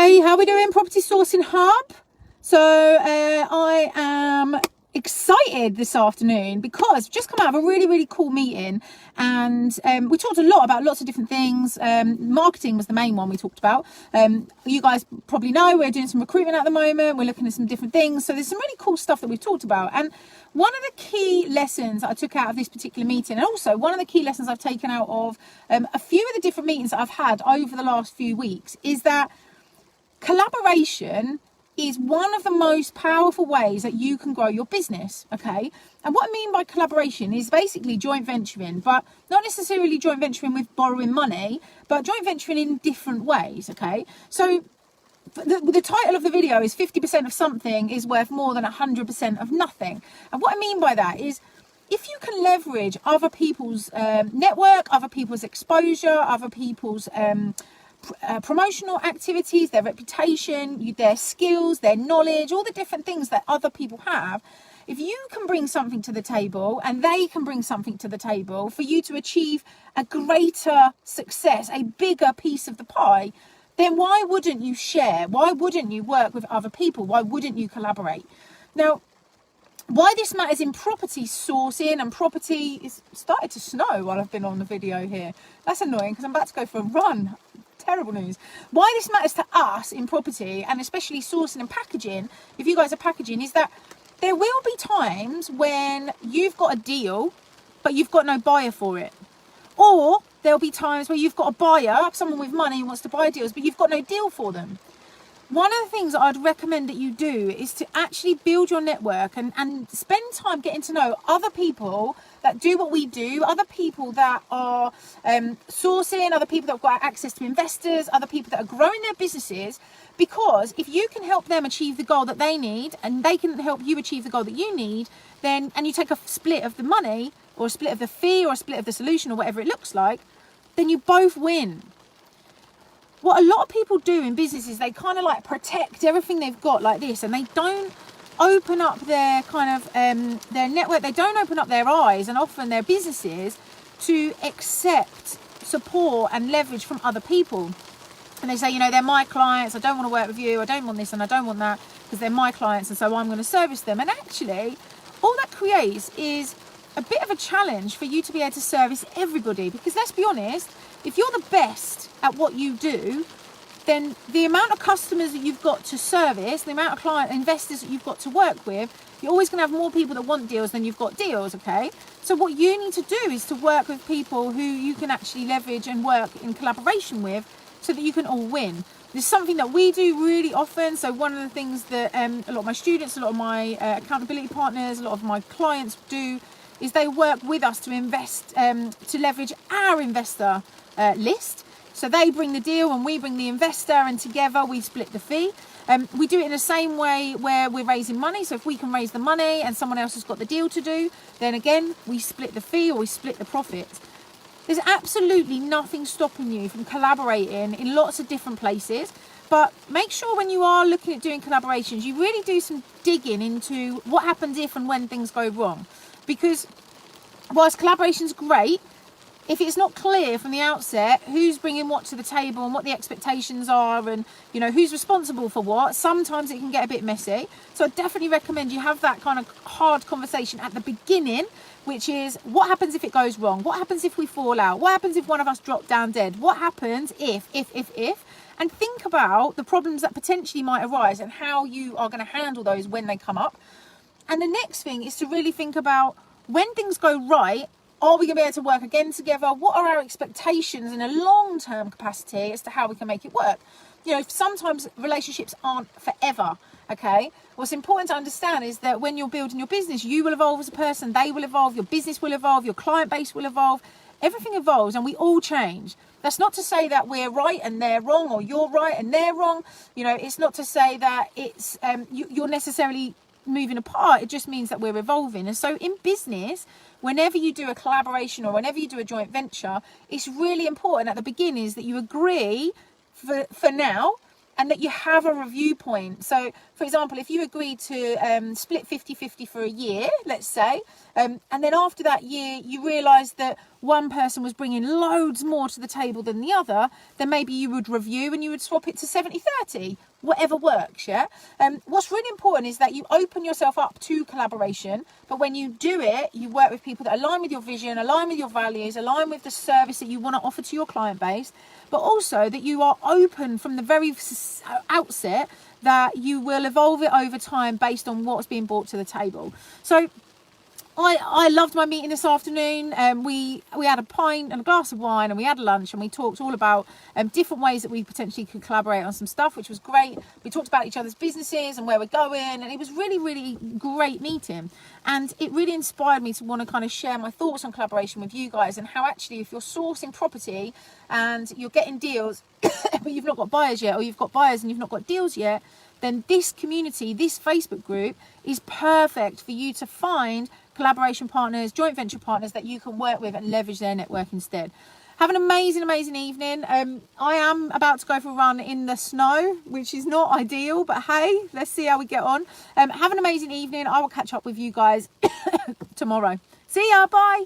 Hey, how are we doing, Property Sourcing Hub? So I am excited this afternoon because I've just come out of a really cool meeting, and we talked a lot about lots of different things. Marketing was the main one we talked about. You guys probably know we're doing some recruitment at the moment. We're looking at some different things, so there's some really cool stuff that we've talked about. And one of the key lessons that I took out of this particular meeting, and also one of the key lessons I've taken out of a few of the different meetings that I've had over the last few weeks, is that collaboration is one of the most powerful ways that you can grow your business, okay? And what I mean by collaboration is basically joint venturing, but not necessarily joint venturing with borrowing money, but joint venturing in different ways, okay? So the title of the video is 50% of something is worth more than 100% of nothing. And what I mean by that is, if you can leverage other people's network, other people's exposure, other people's promotional activities, their reputation, their skills, their knowledge, all the different things that other people have, if you can bring something to the table and they can bring something to the table for you to achieve a greater success, a bigger piece of the pie, then why wouldn't you share? Why wouldn't you work with other people? Why wouldn't you collaborate? Now, why this matters in property sourcing, and property is started to snow while I've been on the video here. That's annoying because I'm about to go for a run. Terrible news. Why this matters to us in property, and especially sourcing and packaging, if you guys are packaging, is that there will be times when you've got a deal but you've got no buyer for it, or there'll be times where you've got a buyer, someone with money who wants to buy deals, but you've got no deal for them. One of the things that I'd recommend that you do is to actually build your network and spend time getting to know other people that do what we do, other people that are sourcing, other people that have got access to investors, other people that are growing their businesses. Because if you can help them achieve the goal that they need, and they can help you achieve the goal that you need, then, and you take a split of the money, or a split of the fee, or a split of the solution, or whatever it looks like, then you both win. What a lot of people do in business is they kind of like protect everything they've got like this, and they don't open up their kind of their network. They don't open up their eyes and often their businesses to accept support and leverage from other people. And they say, you know, they're my clients, I don't want to work with you, I don't want this and I don't want that because they're my clients, and so I'm going to service them. And actually all that creates is a bit of a challenge for you to be able to service everybody, because let's be honest, if you're the best at what you do, then the amount of customers that you've got to service, the amount of client investors that you've got to work with, you're always going to have more people that want deals than you've got deals, okay? So what you need to do is to work with people who you can actually leverage and work in collaboration with so that you can all win. This is something that we do really often. So one of the things that a lot of my students, a lot of my accountability partners, a lot of my clients do is they work with us to invest, to leverage our investor list. So they bring the deal and we bring the investor, and together we split the fee. We do it in the same way where we're raising money. So if we can raise the money and someone else has got the deal to do, then again, we split the fee or we split the profit. There's absolutely nothing stopping you from collaborating in lots of different places. But make sure when you are looking at doing collaborations, you really do some digging into what happens if and when things go wrong. Because whilst collaboration's great, if it's not clear from the outset who's bringing what to the table and what the expectations are, and you know who's responsible for what, sometimes it can get a bit messy. So I definitely recommend you have that kind of hard conversation at the beginning, which is, what happens if it goes wrong? What happens if we fall out? What happens if one of us drop down dead? What happens if? And think about the problems that potentially might arise and how you are going to handle those when they come up. And the next thing is to really think about, when things go right, are we going to be able to work again together? What are our expectations in a long-term capacity as to how we can make it work? You know, sometimes relationships aren't forever, okay? What's important to understand is that when you're building your business, you will evolve as a person, they will evolve, your business will evolve, your client base will evolve, everything evolves and we all change. That's not to say that we're right and they're wrong, or you're right and they're wrong. You know, it's not to say that it's you're necessarily moving apart. It just means that we're evolving. And so in business, whenever you do a collaboration or whenever you do a joint venture, it's really important at the beginning is that you agree for now, and that you have a review point. So for example, if you agree to split 50-50 for a year, let's say, And then after that year, you realised that one person was bringing loads more to the table than the other, then maybe you would review and you would swap it to 70-30, whatever works, yeah? What's really important is that you open yourself up to collaboration, but when you do it, you work with people that align with your vision, align with your values, align with the service that you want to offer to your client base, but also that you are open from the very outset that you will evolve it over time based on what's being brought to the table. So I loved my meeting this afternoon. We had a pint and a glass of wine and we had lunch and we talked all about different ways that we potentially could collaborate on some stuff, which was great. We talked about each other's businesses and where we're going, and it was really, really great meeting. And it really inspired me to want to kind of share my thoughts on collaboration with you guys, and how actually if you're sourcing property and you're getting deals but you've not got buyers yet, or you've got buyers and you've not got deals yet, then this community, this Facebook group is perfect for you to find collaboration partners, joint venture partners that you can work with and leverage their network instead. Have an amazing, amazing evening. I am about to go for a run in the snow, which is not ideal, but hey, let's see how we get on. Have an amazing evening. I will catch up with you guys tomorrow. See ya, bye.